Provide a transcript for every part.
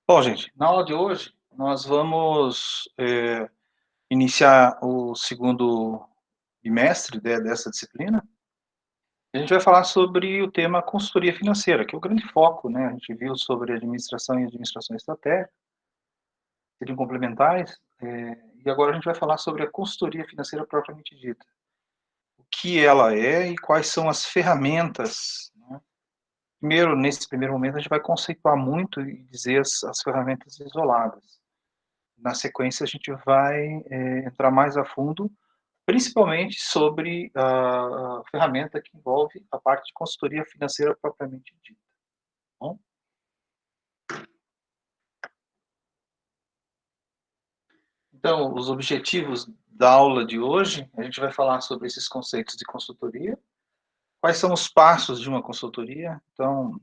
Bom, gente, na aula de hoje nós vamos iniciar o segundo bimestre dessa disciplina. A gente vai falar sobre o tema consultoria financeira, que é o grande foco, né? A gente viu sobre administração e administração estratégica, seriam complementares, e agora a gente vai falar sobre a consultoria financeira propriamente dita. O que ela é e quais são as ferramentas, né? Primeiro, nesse primeiro momento, a gente vai conceituar muito e dizer as ferramentas isoladas. Na sequência, a gente vai entrar mais a fundo, principalmente sobre a ferramenta que envolve a parte de consultoria financeira propriamente dita. Tá bom? Então, os objetivos da aula de hoje, a gente vai falar sobre esses conceitos de consultoria, quais são os passos de uma consultoria. Então,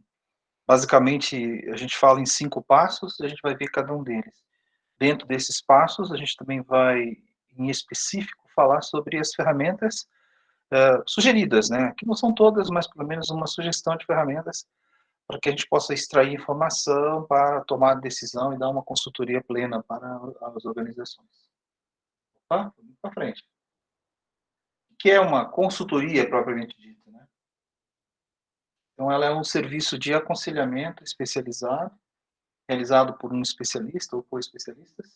basicamente, a gente fala em 5 passos e a gente vai ver cada um deles. Dentro desses passos, a gente também vai, em específico, falar sobre as ferramentas sugeridas, né? Que não são todas, mas pelo menos uma sugestão de ferramentas para que a gente possa extrair informação para tomar decisão e dar uma consultoria plena para as organizações. Tá? Vamos para frente. O que é uma consultoria propriamente dita, né? Então, ela é um serviço de aconselhamento especializado, realizado por um especialista ou por especialistas,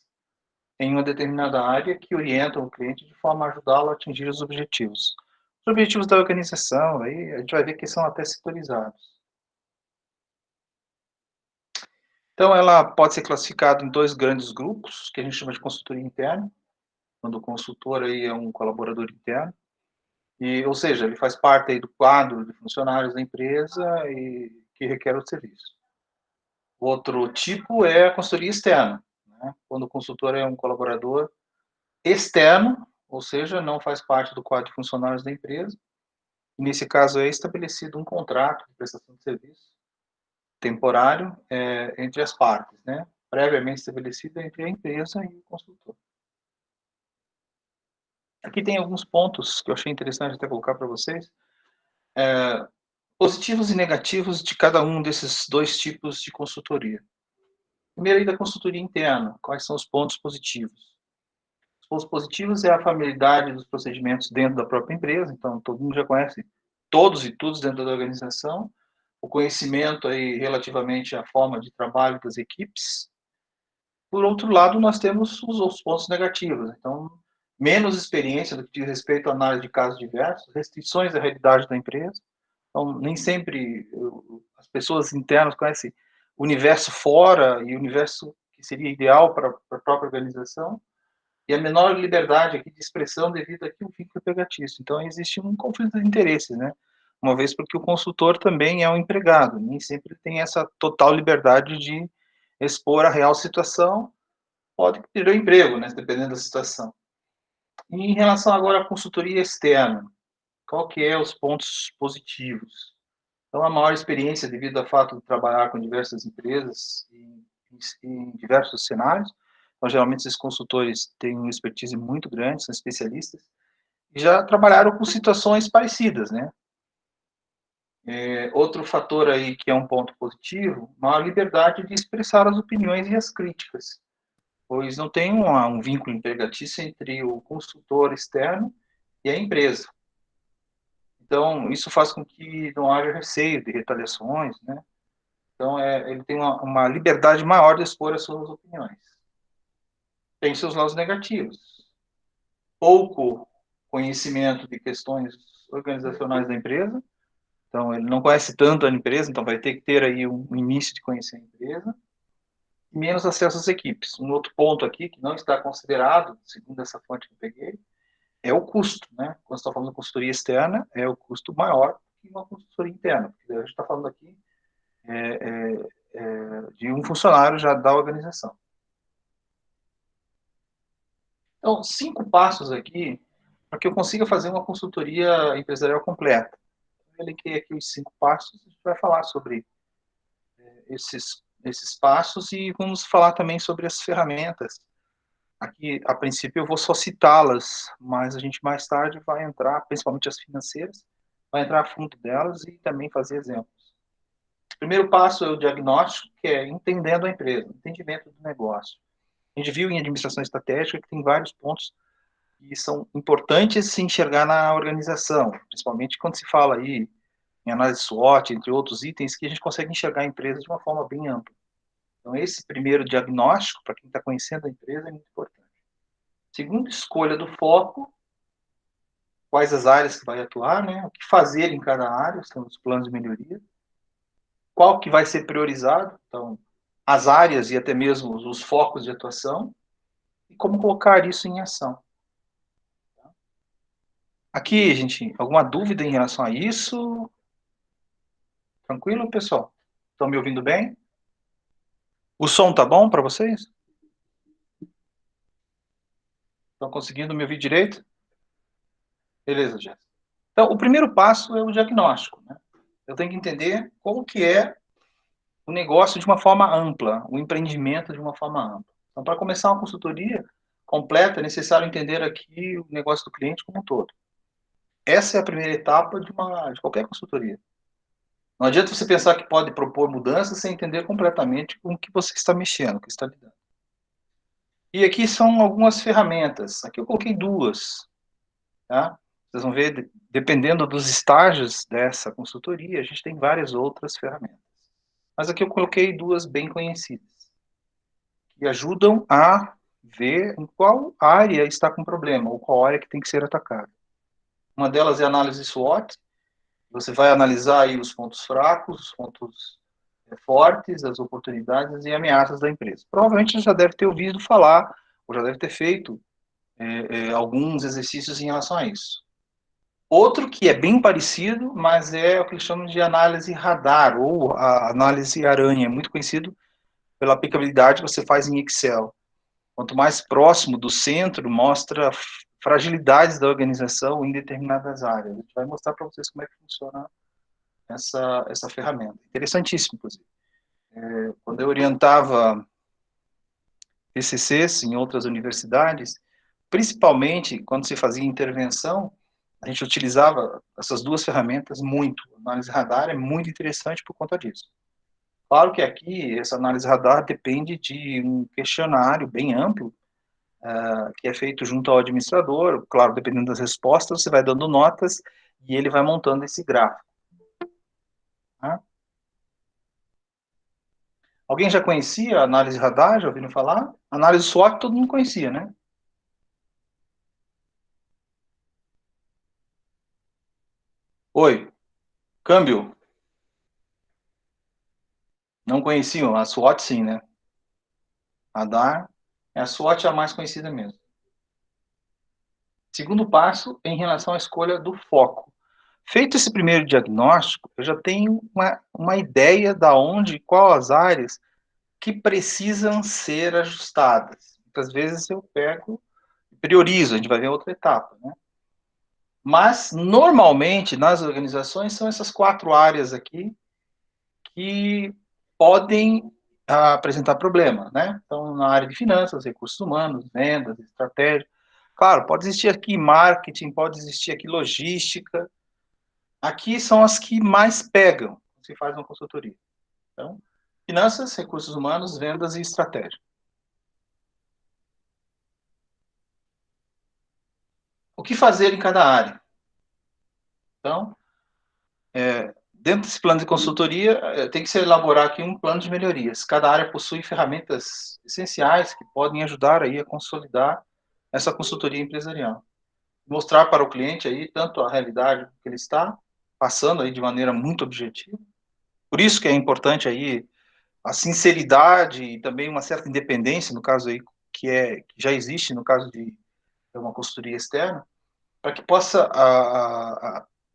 em uma determinada área que orientam o cliente de forma a ajudá-lo a atingir os objetivos. Os objetivos da organização, aí a gente vai ver que são até setorizados. Então, ela pode ser classificada em 2 grandes grupos, que a gente chama de consultoria interna, quando o consultor aí é um colaborador interno, ou seja, ele faz parte aí do quadro de funcionários da empresa e que requer o serviço. Outro tipo é a consultoria externa, né? Quando o consultor é um colaborador externo, ou seja, não faz parte do quadro de funcionários da empresa, e nesse caso é estabelecido um contrato de prestação de serviço temporário entre as partes, né? Previamente estabelecido entre a empresa e o consultor. Aqui tem alguns pontos que eu achei interessante até colocar para vocês. Positivos e negativos de cada um desses 2 tipos de consultoria. Primeiro aí da consultoria interna, quais são os pontos positivos? Os pontos positivos é a familiaridade dos procedimentos dentro da própria empresa, então todo mundo já conhece todos e todos dentro da organização, o conhecimento aí relativamente à forma de trabalho das equipes. Por outro lado, nós temos os outros pontos negativos. Então, menos experiência do que diz respeito à análise de casos diversos, restrições à realidade da empresa. Então, nem sempre as pessoas internas conhecem o universo fora e o universo que seria ideal para a própria organização, e a menor liberdade aqui de expressão devido a que o vínculo empregatício. Então, existe um conflito de interesses, né? Uma vez porque o consultor também é um empregado, nem sempre tem essa total liberdade de expor a real situação, pode perder o emprego, né, dependendo da situação. E em relação agora à consultoria externa, qual que é os pontos positivos? Então, a maior experiência devido ao fato de trabalhar com diversas empresas em diversos cenários. Então, geralmente, esses consultores têm uma expertise muito grande, são especialistas, e já trabalharam com situações parecidas, né? Outro fator aí que é um ponto positivo, maior liberdade de expressar as opiniões e as críticas, pois não tem um vínculo empregatício entre o consultor externo e a empresa. Então, isso faz com que não haja receio de retaliações, né? Então, ele tem uma liberdade maior de expor as suas opiniões. Tem seus lados negativos. Pouco conhecimento de questões organizacionais da empresa. Então, ele não conhece tanto a empresa, então vai ter que ter aí um início de conhecer a empresa. E menos acesso às equipes. Um outro ponto aqui que não está considerado, segundo essa fonte que eu peguei, é o custo, né? Quando você está falando de consultoria externa, é o custo maior que uma consultoria interna. Porque a gente está falando aqui de um funcionário já da organização. Então, 5 passos aqui para que eu consiga fazer uma consultoria empresarial completa. Eu elenquei aqui os 5 passos, a gente vai falar sobre esses passos e vamos falar também sobre as ferramentas. Aqui, a princípio, eu vou só citá-las, mas a gente mais tarde vai entrar, principalmente as financeiras, vai entrar a fundo delas e também fazer exemplos. primeiro passo é o diagnóstico, que é entendendo a empresa, entendimento do negócio. A gente viu em administração estratégica que tem vários pontos que são importantes se enxergar na organização, principalmente quando se fala aí em análise SWOT, entre outros itens, que a gente consegue enxergar a empresa de uma forma bem ampla. Então, esse primeiro diagnóstico, para quem está conhecendo a empresa, é muito importante. Segundo, escolha do foco, quais as áreas que vai atuar, né? O que fazer em cada área, são os planos de melhoria. Qual que vai ser priorizado, então, as áreas e até mesmo os focos de atuação, e como colocar isso em ação. Aqui, gente, alguma dúvida em relação a isso? Tranquilo, pessoal? Estão me ouvindo bem? O som tá bom para vocês? Estão conseguindo me ouvir direito? Beleza, Jéssica. Então, o primeiro passo é o diagnóstico, né? Eu tenho que entender como que é o negócio de uma forma ampla, o empreendimento de uma forma ampla. Então, para começar uma consultoria completa, é necessário entender aqui o negócio do cliente como um todo. Essa é a primeira etapa de qualquer consultoria. Não adianta você pensar que pode propor mudanças sem entender completamente com o que você está mexendo, o que está lidando. E aqui são algumas ferramentas. Aqui eu coloquei duas. Tá? Vocês vão ver, dependendo dos estágios dessa consultoria, a gente tem várias outras ferramentas. Mas aqui eu coloquei duas bem conhecidas, que ajudam a ver em qual área está com problema, ou qual área que tem que ser atacada. Uma delas é a análise SWOT. Você vai analisar aí os pontos fracos, os pontos fortes, as oportunidades e ameaças da empresa. Provavelmente você já deve ter ouvido falar, ou já deve ter feito alguns exercícios em relação a isso. Outro que é bem parecido, mas é o que eles chamam de análise radar, ou a análise aranha, muito conhecido pela aplicabilidade que você faz em Excel. Quanto mais próximo do centro, mostra fragilidades da organização em determinadas áreas. A gente vai mostrar para vocês como é que funciona essa ferramenta. Interessantíssimo, inclusive. Quando eu orientava TCCs em outras universidades, principalmente quando se fazia intervenção, a gente utilizava essas duas ferramentas muito. A análise radar é muito interessante por conta disso. Claro que aqui, essa análise radar depende de um questionário bem amplo, que é feito junto ao administrador. Claro, dependendo das respostas, você vai dando notas e ele vai montando esse gráfico. Tá? Alguém já conhecia a análise radar? Já ouviram falar? Análise SWOT todo mundo conhecia, né? Oi, câmbio. Não conheciam? A SWOT sim, né? Radar. A SWOT é a mais conhecida mesmo. Segundo passo, em relação à escolha do foco. Feito esse primeiro diagnóstico, eu já tenho uma ideia da onde, qual as áreas que precisam ser ajustadas. Muitas vezes eu pego e priorizo, a gente vai ver outra etapa, né? Mas, normalmente, nas organizações, são essas quatro áreas aqui que podem apresentar problema, né? Então, na área de finanças, recursos humanos, vendas, estratégia. Claro, pode existir aqui marketing, pode existir aqui logística. Aqui são as que mais pegam, se faz uma consultoria. Então, finanças, recursos humanos, vendas e estratégia. O que fazer em cada área? Então, dentro desse plano de consultoria, tem que se elaborar aqui um plano de melhorias. Cada área possui ferramentas essenciais que podem ajudar aí a consolidar essa consultoria empresarial. Mostrar para o cliente aí tanto a realidade que ele está passando aí de maneira muito objetiva. Por isso que é importante aí a sinceridade e também uma certa independência, no caso aí que já existe no caso de uma consultoria externa, para que possa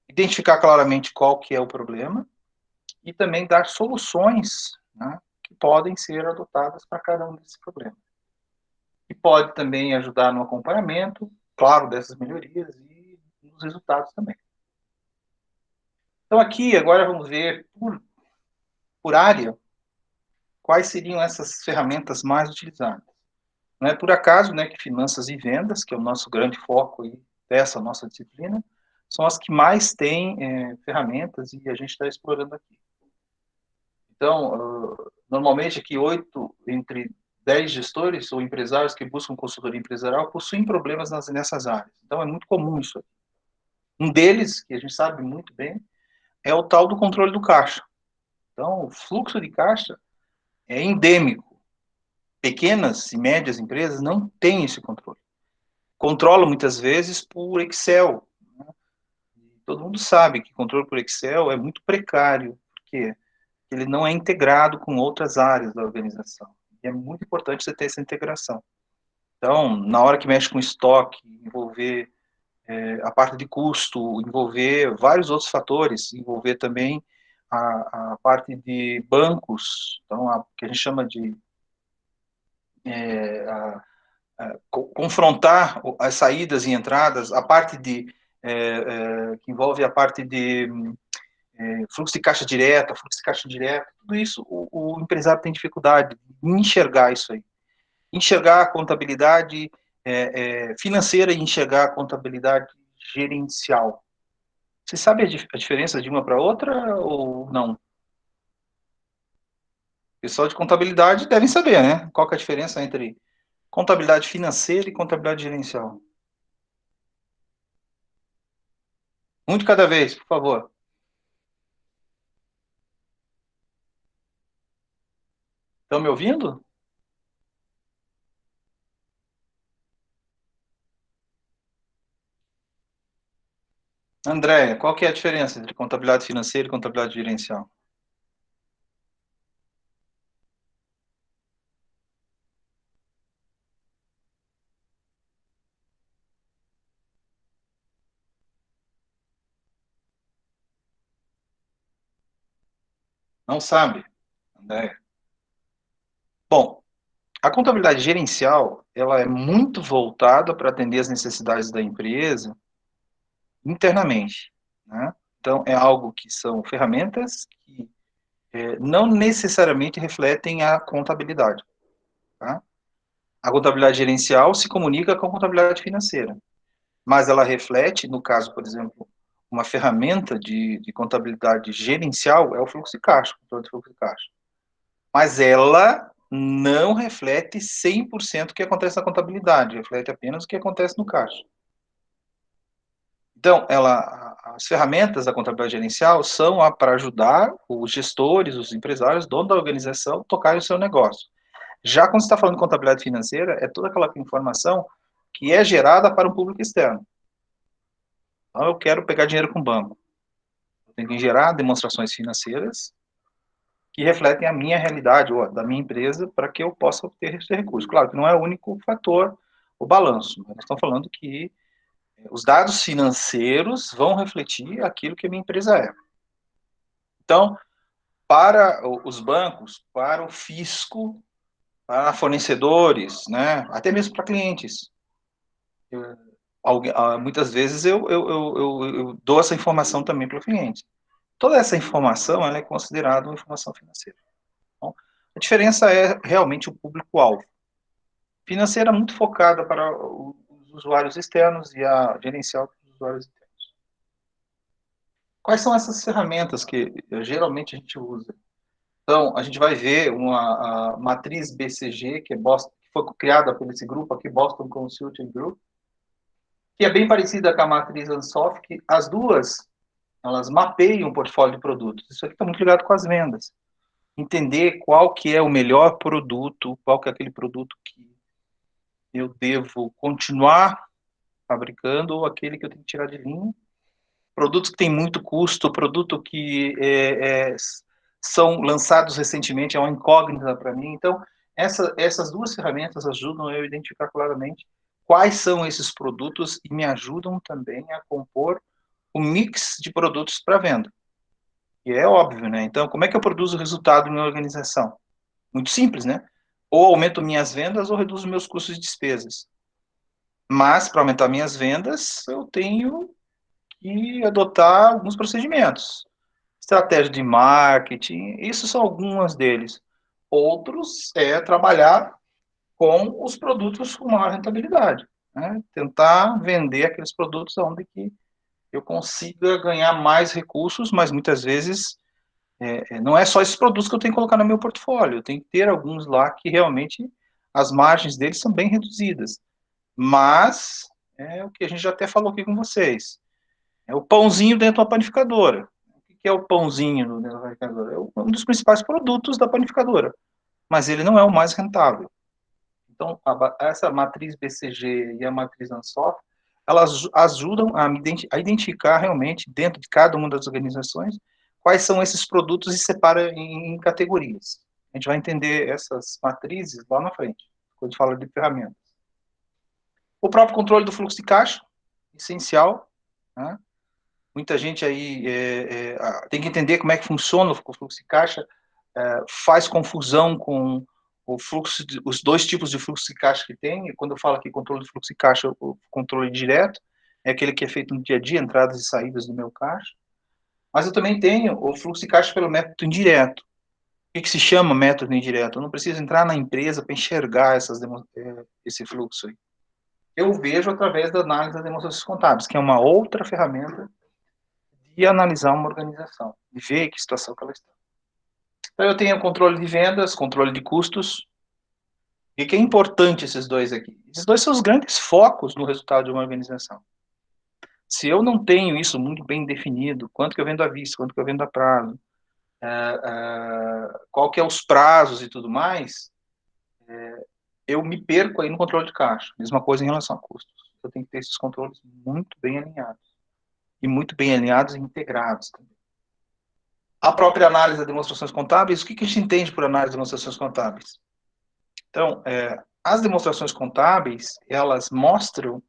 identificar claramente qual que é o problema e também dar soluções, né, que podem ser adotadas para cada um desses problemas. E pode também ajudar no acompanhamento, claro, dessas melhorias e nos resultados também. Então aqui agora vamos ver por área quais seriam essas ferramentas mais utilizadas. Não é por acaso, né, que finanças e vendas, que é o nosso grande foco aí dessa nossa disciplina, são as que mais têm ferramentas e a gente está explorando aqui. Então, normalmente aqui 8 entre 10 gestores ou empresários que buscam consultoria empresarial possuem problemas nessas áreas. Então, é muito comum isso aqui. Um deles, que a gente sabe muito bem, é o tal do controle do caixa. Então, o fluxo de caixa é endêmico. Pequenas e médias empresas não têm esse controle. Controlam muitas vezes por Excel. Todo mundo sabe que controle por Excel é muito precário, porque ele não é integrado com outras áreas da organização. E é muito importante você ter essa integração. Então, na hora que mexe com estoque, envolver a parte de custo, envolver vários outros fatores, envolver também a parte de bancos, então, que a gente chama de confrontar as saídas e entradas, a parte de que envolve a parte de fluxo de caixa direta, fluxo de caixa indireto, tudo isso o empresário tem dificuldade em enxergar isso aí. Enxergar a contabilidade financeira e enxergar a contabilidade gerencial. Você sabe a diferença de uma para outra ou não? O pessoal de contabilidade devem saber, né? Qual que é a diferença entre contabilidade financeira e contabilidade gerencial? Um de cada vez, por favor. Estão me ouvindo? Andréia, qual que é a diferença entre contabilidade financeira e contabilidade gerencial? Não sabe, Andréia? Bom, a contabilidade gerencial, ela é muito voltada para atender as necessidades da empresa internamente, né? Então, é algo que são ferramentas que não necessariamente refletem a contabilidade, tá? A contabilidade gerencial se comunica com a contabilidade financeira, mas ela reflete, no caso, por exemplo, uma ferramenta de contabilidade gerencial é o fluxo de caixa, o controle do fluxo de caixa. Mas ela não reflete 100% o que acontece na contabilidade, reflete apenas o que acontece no caixa. Então, as ferramentas da contabilidade gerencial são para ajudar os gestores, os empresários, dono da organização, a tocarem o seu negócio. Já quando você está falando de contabilidade financeira, é toda aquela informação que é gerada para o público externo. Então, eu quero pegar dinheiro com o banco. Eu tenho que gerar demonstrações financeiras que refletem a minha realidade, ou da minha empresa, para que eu possa obter esse recurso. Claro que não é o único fator, o balanço. Nós estamos falando que os dados financeiros vão refletir aquilo que a minha empresa é. Então, para os bancos, para o fisco, para fornecedores, né, até mesmo para clientes, muitas vezes eu dou essa informação também para o cliente. Toda essa informação ela é considerada uma informação financeira. Então, a diferença é realmente o público-alvo. Financeira muito focada para os usuários externos e a gerencial para os usuários internos. Quais são essas ferramentas que geralmente a gente usa? Então, a gente vai ver a matriz BCG, que foi criada por esse grupo aqui, Boston Consulting Group, que é bem parecida com a matriz Ansoff, que as duas, elas mapeiam o portfólio de produtos. Isso aqui está muito ligado com as vendas. Entender qual que é o melhor produto, qual que é aquele produto que eu devo continuar fabricando ou aquele que eu tenho que tirar de linha. Produtos que têm muito custo, produto que são lançados recentemente, é uma incógnita para mim. Então, essas duas ferramentas ajudam eu a identificar claramente quais são esses produtos e me ajudam também a compor o mix de produtos para venda. E é óbvio, né? Então, como é que eu produzo resultado em uma organização? Muito simples, né? Ou aumento minhas vendas ou reduzo meus custos e despesas. Mas, para aumentar minhas vendas, eu tenho que adotar alguns procedimentos. Estratégia de marketing, isso são algumas deles. Outros é trabalhar com os produtos com maior rentabilidade. Né? Tentar vender aqueles produtos onde que eu consiga ganhar mais recursos, mas muitas vezes não é só esses produtos que eu tenho que colocar no meu portfólio, eu tenho que ter alguns lá que realmente as margens deles são bem reduzidas. Mas, é o que a gente já até falou aqui com vocês, é o pãozinho dentro da panificadora. O que é o pãozinho dentro da panificadora? É um dos principais produtos da panificadora, mas ele não é o mais rentável. Então, essa matriz BCG e a matriz ANSOF, elas ajudam a identificar realmente, dentro de cada uma das organizações, quais são esses produtos e separa em categorias. A gente vai entender essas matrizes lá na frente, quando fala de ferramentas. O próprio controle do fluxo de caixa, essencial, né? Muita gente aí tem que entender como é que funciona o fluxo de caixa, faz confusão com o fluxo, os dois tipos de fluxo de caixa que tem. E quando eu falo aqui controle de fluxo de caixa, o controle direto é aquele que é feito no dia a dia, entradas e saídas do meu caixa. Mas eu também tenho o fluxo de caixa pelo método indireto. O que se chama método indireto? Eu não preciso entrar na empresa para enxergar esse fluxo aí. Eu vejo através da análise das demonstrações contábeis, que é uma outra ferramenta de analisar uma organização, de ver que situação que ela está. Então, eu tenho controle de vendas, controle de custos. E que é importante esses dois aqui? Esses dois são os grandes focos no resultado de uma organização. Se eu não tenho isso muito bem definido, quanto que eu vendo à vista, quanto que eu vendo a prazo, qual que é os prazos e tudo mais, eu me perco aí no controle de caixa. Mesma coisa em relação a custos. Eu tenho que ter esses controles muito bem alinhados. E muito bem alinhados e integrados também. A própria análise das demonstrações contábeis, o que a gente entende por análise de demonstrações contábeis? Então, as demonstrações contábeis, elas mostram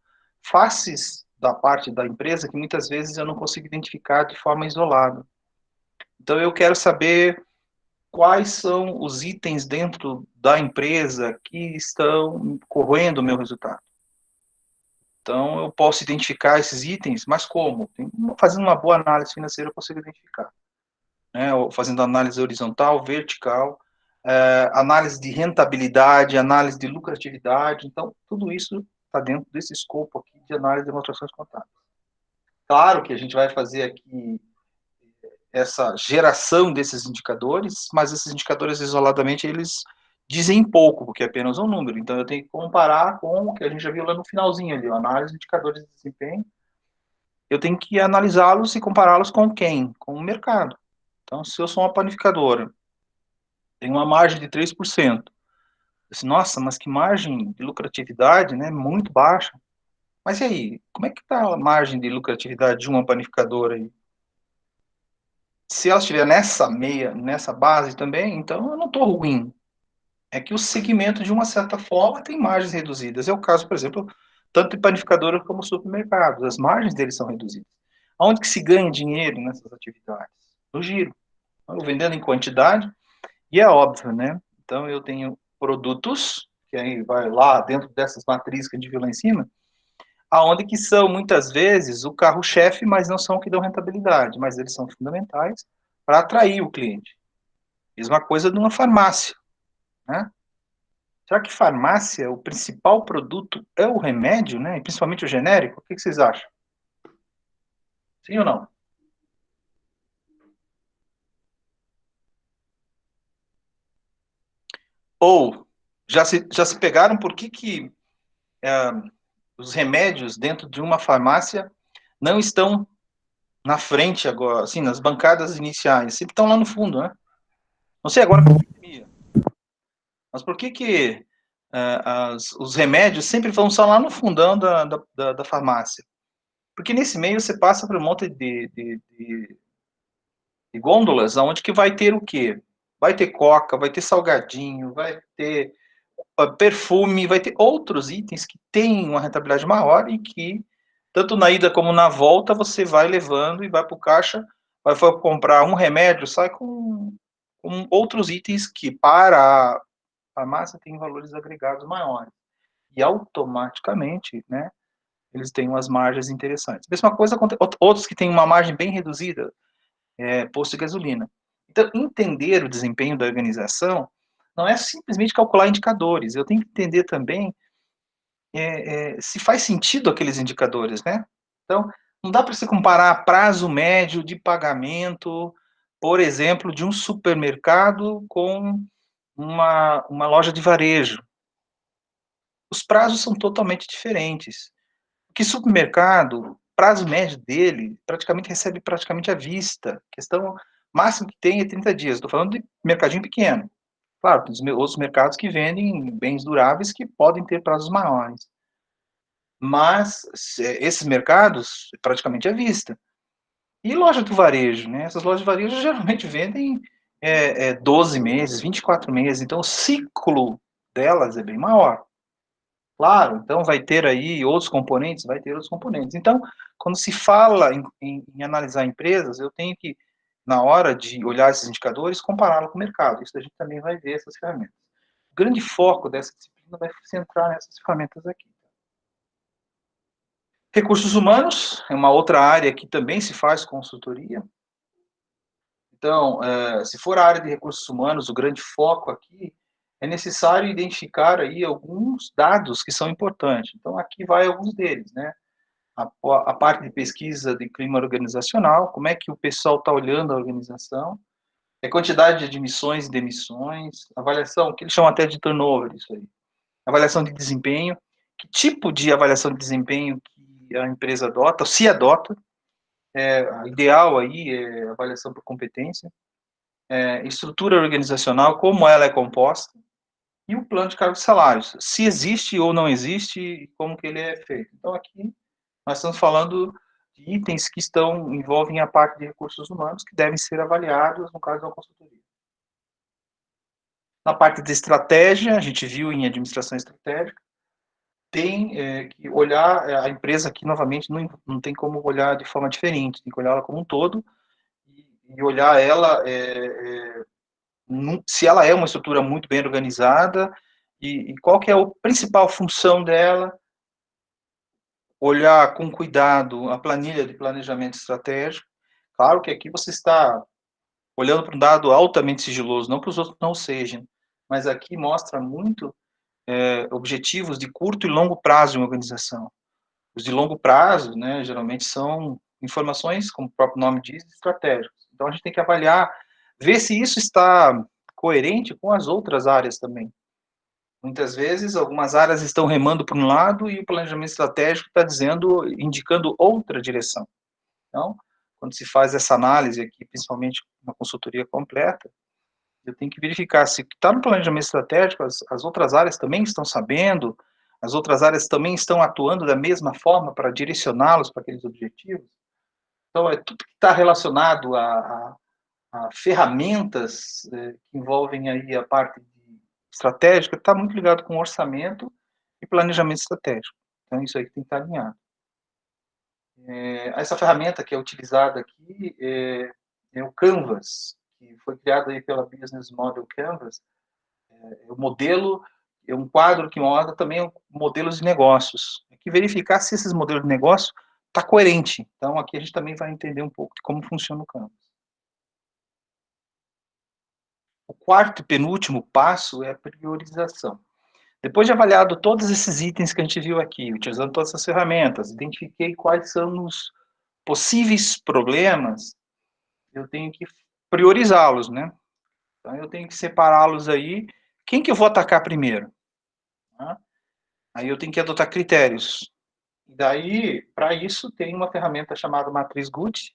faces da parte da empresa que muitas vezes eu não consigo identificar de forma isolada. Então, eu quero saber quais são os itens dentro da empresa que estão corroendo o meu resultado. Então, eu posso identificar esses itens, mas como? Fazendo uma boa análise financeira, eu consigo identificar. Né? Ou fazendo análise horizontal, vertical, análise de rentabilidade, análise de lucratividade. Então, tudo isso está dentro desse escopo aqui de análise de demonstrações contábeis. Claro que a gente vai fazer aqui essa geração desses indicadores, mas esses indicadores isoladamente, eles dizem pouco, porque é apenas um número. Então, eu tenho que comparar com o que a gente já viu lá no finalzinho ali, a análise de indicadores de desempenho. Eu tenho que analisá-los e compará-los com quem? Com o mercado. Então, se eu sou uma panificadora, tenho uma margem de 3%. Disse, nossa, mas que margem de lucratividade, né? Muito baixa. Mas e aí, como é que está a margem de lucratividade de uma panificadora aí? Se ela estiver nessa base também, então eu não estou ruim. É que o segmento, de uma certa forma, tem margens reduzidas. É o caso, por exemplo, tanto de panificadora como supermercados. As margens deles são reduzidas. Onde que se ganha dinheiro nessas atividades? No giro. Eu vendendo em quantidade, e é óbvio, né? Então, eu tenho produtos, que aí vai lá dentro dessas matrizes que a gente viu lá em cima, aonde que são, muitas vezes, o carro-chefe, mas não são o que dão rentabilidade, mas eles são fundamentais para atrair o cliente. Mesma coisa de uma farmácia, né? Será que farmácia, o principal produto é o remédio, né? E principalmente o genérico? O que vocês acham? Sim ou não? Ou já se pegaram por que os remédios dentro de uma farmácia não estão na frente agora, assim, nas bancadas iniciais, sempre estão lá no fundo, né? Não sei agora com a pandemia, mas por que os remédios sempre vão só lá no fundão da farmácia? Porque nesse meio você passa por um monte de gôndolas, onde que vai ter o quê? Vai ter coca, vai ter salgadinho, vai ter perfume, vai ter outros itens que têm uma rentabilidade maior e que, tanto na ida como na volta, você vai levando e vai para o caixa, vai comprar um remédio, sai com outros itens que, para a farmácia, tem valores agregados maiores. E automaticamente, né, eles têm umas margens interessantes. Mesma coisa, outros que têm uma margem bem reduzida, posto de gasolina. Então, entender o desempenho da organização não é simplesmente calcular indicadores. Eu tenho que entender também se faz sentido aqueles indicadores, né? Então, não dá para você comparar prazo médio de pagamento por exemplo, de um supermercado com uma loja de varejo. Os prazos são totalmente diferentes. Porque supermercado, prazo médio dele, praticamente recebe praticamente à vista. Questão máximo que tem é 30 dias. Estou falando de mercadinho pequeno. Claro, tem os outros mercados que vendem bens duráveis que podem ter prazos maiores. Mas esses mercados, praticamente à vista. E loja do varejo, né? Essas lojas de varejo geralmente vendem 12 meses, 24 meses. Então, o ciclo delas é bem maior. Claro, então vai ter aí outros componentes? Vai ter outros componentes. Então, quando se fala em analisar empresas, eu tenho que, na hora de olhar esses indicadores, compará-lo com o mercado. Isso a gente também vai ver essas ferramentas. O grande foco dessa disciplina vai se centrar nessas ferramentas aqui. Recursos humanos é uma outra área que também se faz consultoria. Então, se for a área de recursos humanos, o grande foco aqui é necessário identificar aí alguns dados que são importantes. Então, aqui vai alguns deles, né? A parte de pesquisa de clima organizacional, como é que o pessoal está olhando a organização, a quantidade de admissões e demissões, avaliação, que eles chamam até de turnover, isso aí. Avaliação de desempenho, que tipo de avaliação de desempenho que a empresa adota, se adota, ideal aí é avaliação por competência, estrutura organizacional, como ela é composta, e o plano de cargos e salários, se existe ou não existe, e como que ele é feito. Então, aqui, nós estamos falando de itens que envolvem a parte de recursos humanos, que devem ser avaliados no caso da consultoria. Na parte de estratégia, a gente viu em administração estratégica, tem que olhar a empresa aqui, novamente, não tem como olhar de forma diferente, tem que olhar ela como um todo, e olhar ela se ela é uma estrutura muito bem organizada e qual que é a principal função dela, olhar com cuidado a planilha de planejamento estratégico. Claro que aqui você está olhando para um dado altamente sigiloso, não que os outros não sejam, mas aqui mostra muito objetivos de curto e longo prazo de uma organização. Os de longo prazo, né, geralmente são informações, como o próprio nome diz, estratégicas. Então a gente tem que avaliar, ver se isso está coerente com as outras áreas também. Muitas vezes, algumas áreas estão remando para um lado e o planejamento estratégico está indicando outra direção. Então, quando se faz essa análise aqui, principalmente uma consultoria completa, eu tenho que verificar se está no planejamento estratégico, as outras áreas também estão sabendo, as outras áreas também estão atuando da mesma forma para direcioná-los para aqueles objetivos. Então, é tudo que está relacionado a ferramentas que envolvem aí a parte estratégica, está muito ligado com orçamento e planejamento estratégico. Então, isso aí tem que estar alinhado. Essa ferramenta que é utilizada aqui é o Canvas, que foi criado aí pela Business Model Canvas. O modelo é um quadro que mostra também modelos de negócios. É que verificar se esses modelos de negócio está coerente. Então, aqui a gente também vai entender um pouco de como funciona o Canvas. O quarto e penúltimo passo é a priorização. Depois de avaliado todos esses itens que a gente viu aqui, utilizando todas essas ferramentas, identifiquei quais são os possíveis problemas, eu tenho que priorizá-los, né? Então, eu tenho que separá-los aí. Quem que eu vou atacar primeiro? Tá? Aí eu tenho que adotar critérios. E daí, para isso, tem uma ferramenta chamada Matriz Gucci,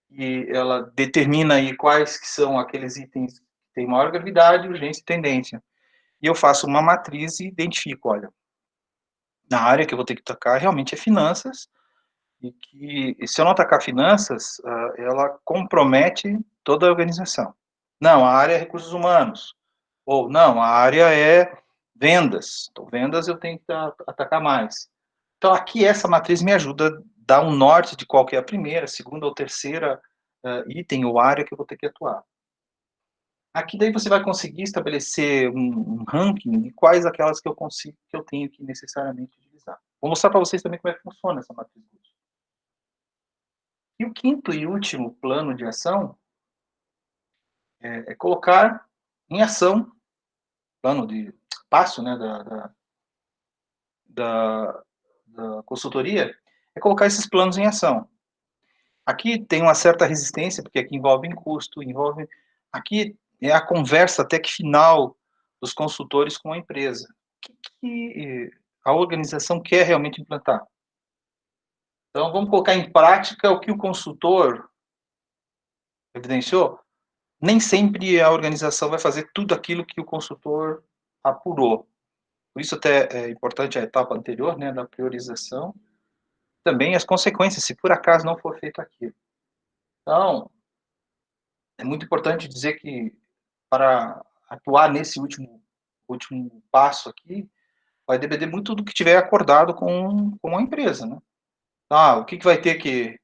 e ela determina aí quais que são aqueles itens que têm maior gravidade, urgência e tendência. E eu faço uma matriz e identifico, olha, na área que eu vou ter que atacar realmente é finanças, e que se eu não atacar finanças, ela compromete toda a organização. Não, a área é recursos humanos. Ou não, a área é vendas. Então, vendas eu tenho que atacar mais. Então, aqui essa matriz me ajuda a dar um norte de qual que é a primeira, segunda ou terceira item ou área que eu vou ter que atuar. Aqui daí você vai conseguir estabelecer um ranking de quais aquelas que eu tenho que necessariamente utilizar. Vou mostrar para vocês também como é que funciona essa matriz. E o quinto e último plano de ação é colocar em ação, plano de passo, né, da consultoria, é colocar esses planos em ação. Aqui tem uma certa resistência, porque aqui envolve custo, envolve... Aqui é a conversa até que final dos consultores com a empresa. O que a organização quer realmente implantar? Então, vamos colocar em prática o que o consultor evidenciou. Nem sempre a organização vai fazer tudo aquilo que o consultor apurou. Por isso até é importante a etapa anterior, né, da priorização. Também as consequências, se por acaso não for feito aquilo. Então, é muito importante dizer que para atuar nesse último passo aqui, vai depender muito do que tiver acordado com a empresa, né? O que vai ter que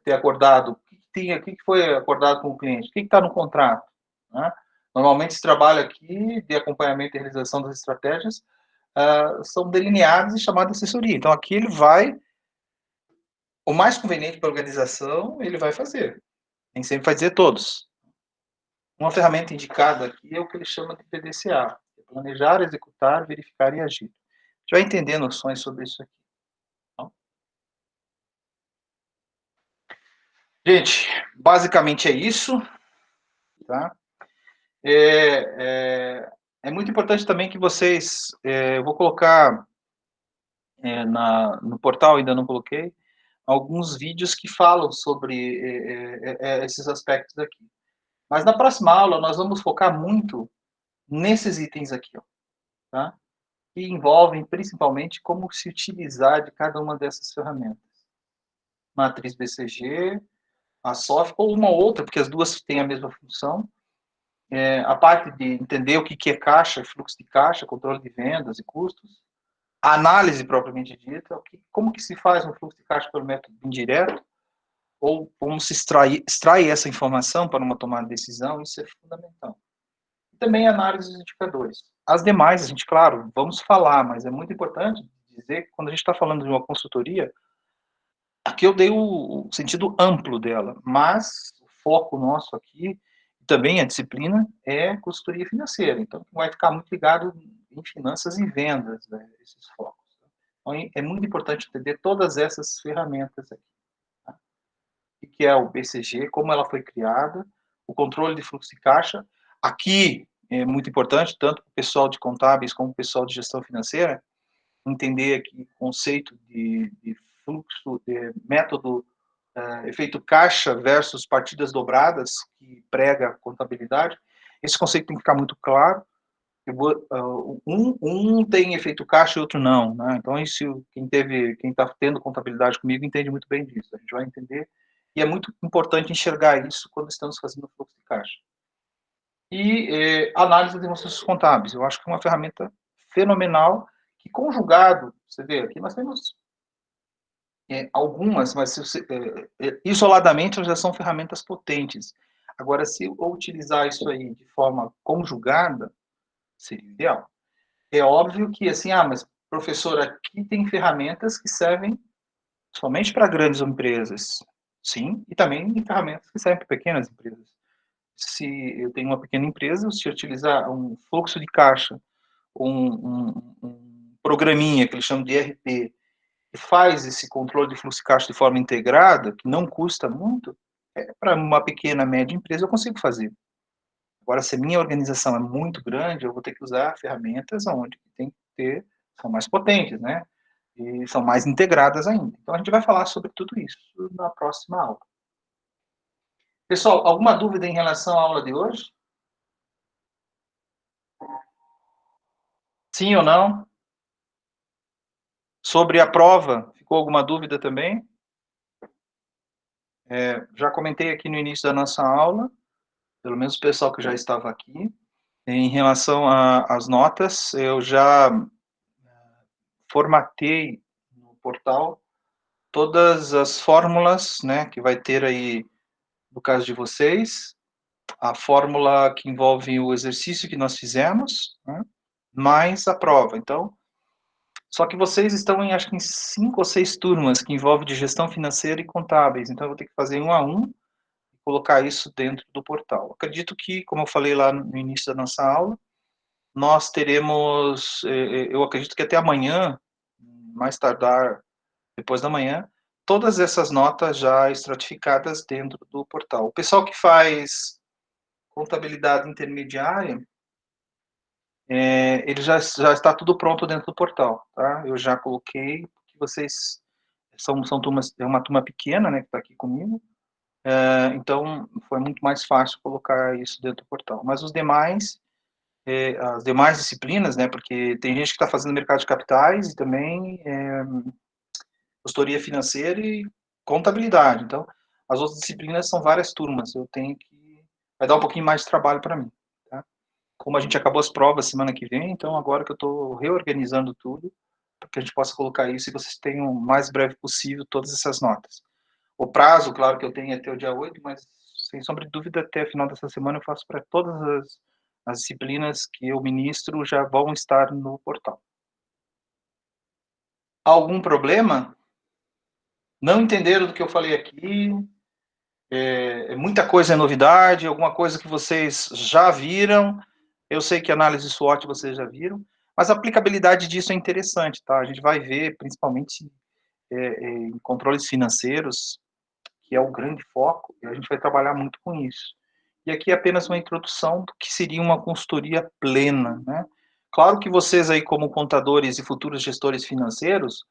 ter acordado? O que foi acordado com o cliente? O que está no contrato? Né? Normalmente, esse trabalho aqui de acompanhamento e realização das estratégias são delineados e chamados de assessoria. Então, aqui ele vai, o mais conveniente para a organização, ele vai fazer. Nem sempre vai dizer todos. Uma ferramenta indicada aqui é o que ele chama de PDCA, planejar, executar, verificar e agir. A gente vai entender noções sobre isso aqui. Então, gente, basicamente é isso, tá? É muito importante também que vocês, eu vou colocar no portal, ainda não coloquei, alguns vídeos que falam sobre esses aspectos aqui. Mas na próxima aula nós vamos focar muito nesses itens aqui, ó, tá? Que envolvem principalmente como se utilizar de cada uma dessas ferramentas. Matriz BCG, a SOF, ou uma outra, porque as duas têm a mesma função. A parte de entender o que é caixa, fluxo de caixa, controle de vendas e custos. A análise propriamente dita, como que se faz um fluxo de caixa pelo método indireto, ou como se extrai essa informação para uma tomada de decisão, isso é fundamental. E também a análise dos indicadores. As demais, a gente, claro, vamos falar, mas é muito importante dizer que quando a gente está falando de uma consultoria, aqui eu dei o sentido amplo dela, mas o foco nosso aqui, também a disciplina, é consultoria financeira. Então, vai ficar muito ligado em finanças e vendas, né, esses focos. Então, é muito importante entender todas essas ferramentas aqui. Tá? O que é o BCG, como ela foi criada, o controle de fluxo de caixa. Aqui é muito importante, tanto para o pessoal de contábeis como o pessoal de gestão financeira, entender aqui o conceito de fluxo, de método efeito caixa versus partidas dobradas, que prega a contabilidade. Esse conceito tem que ficar muito claro. Um tem efeito caixa e outro não, né? Então, isso, quem está tendo contabilidade comigo entende muito bem disso. A gente vai entender. E é muito importante enxergar isso quando estamos fazendo fluxo de caixa. E análise de demonstrações contábeis. Eu acho que é uma ferramenta fenomenal que, conjugado, você vê, aqui nós temos algumas, mas isoladamente já são ferramentas potentes. Agora, se eu utilizar isso aí de forma conjugada, seria ideal. É óbvio que, assim, mas professor, aqui tem ferramentas que servem somente para grandes empresas. Sim, e também ferramentas que servem para pequenas empresas. Se eu tenho uma pequena empresa, se eu utilizar um fluxo de caixa, um programinha que eles chamam de ERP, que faz esse controle de fluxo de caixa de forma integrada, que não custa muito, para uma pequena, média empresa eu consigo fazer. Agora, se a minha organização é muito grande, eu vou ter que usar ferramentas onde tem que ter, são mais potentes, né? E são mais integradas ainda. Então, a gente vai falar sobre tudo isso na próxima aula. Pessoal, alguma dúvida em relação à aula de hoje? Sim ou não? Sobre a prova, ficou alguma dúvida também? Já comentei aqui no início da nossa aula, pelo menos o pessoal que já estava aqui. Em relação às notas, eu já formatei no portal todas as fórmulas, né, que vai ter aí, no caso de vocês, a fórmula que envolve o exercício que nós fizemos, né, mais a prova. Então, só que vocês estão acho que em 5 ou 6 turmas que envolvem de gestão financeira e contábeis. Então, eu vou ter que fazer um a um e colocar isso dentro do portal. Acredito que, como eu falei lá no início da nossa aula, nós teremos, eu acredito que até amanhã, mais tardar depois da manhã, todas essas notas já estratificadas dentro do portal. O pessoal que faz contabilidade intermediária, ele já está tudo pronto dentro do portal, tá? Eu já coloquei, que vocês são turmas, é uma turma pequena, né, que está aqui comigo, então foi muito mais fácil colocar isso dentro do portal. Mas os demais, as demais disciplinas, né, porque tem gente que está fazendo mercado de capitais e também consultoria financeira e contabilidade. Então, as outras disciplinas são várias turmas. Eu tenho que vai dar um pouquinho mais de trabalho para mim, tá? Como a gente acabou as provas semana que vem, então agora que eu estou reorganizando tudo, para que a gente possa colocar isso e vocês tenham o mais breve possível todas essas notas. O prazo, claro que eu tenho até o dia 8, mas sem sombra de dúvida, até o final dessa semana eu faço para todas as disciplinas que eu ministro já vão estar no portal. Algum problema? Não entenderam do que eu falei aqui? Muita coisa é novidade, alguma coisa que vocês já viram. Eu sei que análise SWOT vocês já viram, mas a aplicabilidade disso é interessante, tá? A gente vai ver, principalmente em controles financeiros, que é o grande foco, e a gente vai trabalhar muito com isso. E aqui é apenas uma introdução do que seria uma consultoria plena, né? Claro que vocês aí, como contadores e futuros gestores financeiros,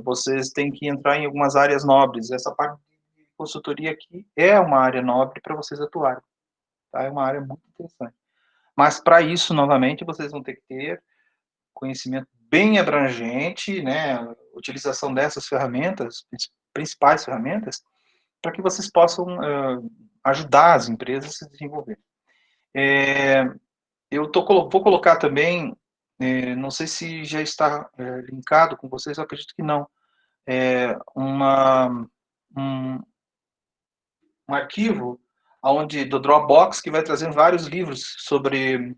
vocês têm que entrar em algumas áreas nobres. Essa parte de consultoria aqui é uma área nobre para vocês atuarem, tá? É uma área muito interessante. Mas para isso, novamente, vocês vão ter que ter conhecimento bem abrangente, né? Utilização dessas ferramentas, principais ferramentas, para que vocês possam ajudar as empresas a se desenvolver. Vou colocar também, não sei se já está linkado com vocês, eu acredito que não, um, um arquivo onde, do Dropbox, que vai trazer vários livros sobre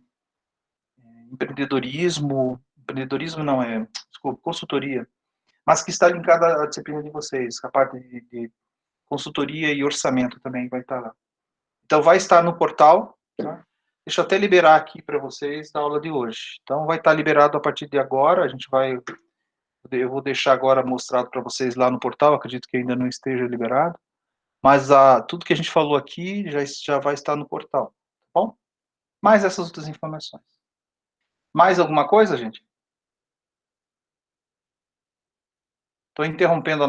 empreendedorismo não é, desculpa, consultoria, mas que está linkada à disciplina de vocês, a parte de consultoria e orçamento também vai estar lá. Então, vai estar no portal, tá? Deixa eu até liberar aqui para vocês da aula de hoje. Então, vai estar liberado a partir de agora, eu vou deixar agora mostrado para vocês lá no portal, acredito que ainda não esteja liberado, mas tudo que a gente falou aqui já vai estar no portal, tá bom? Mais essas outras informações. Mais alguma coisa, gente? Estou interrompendo a nossa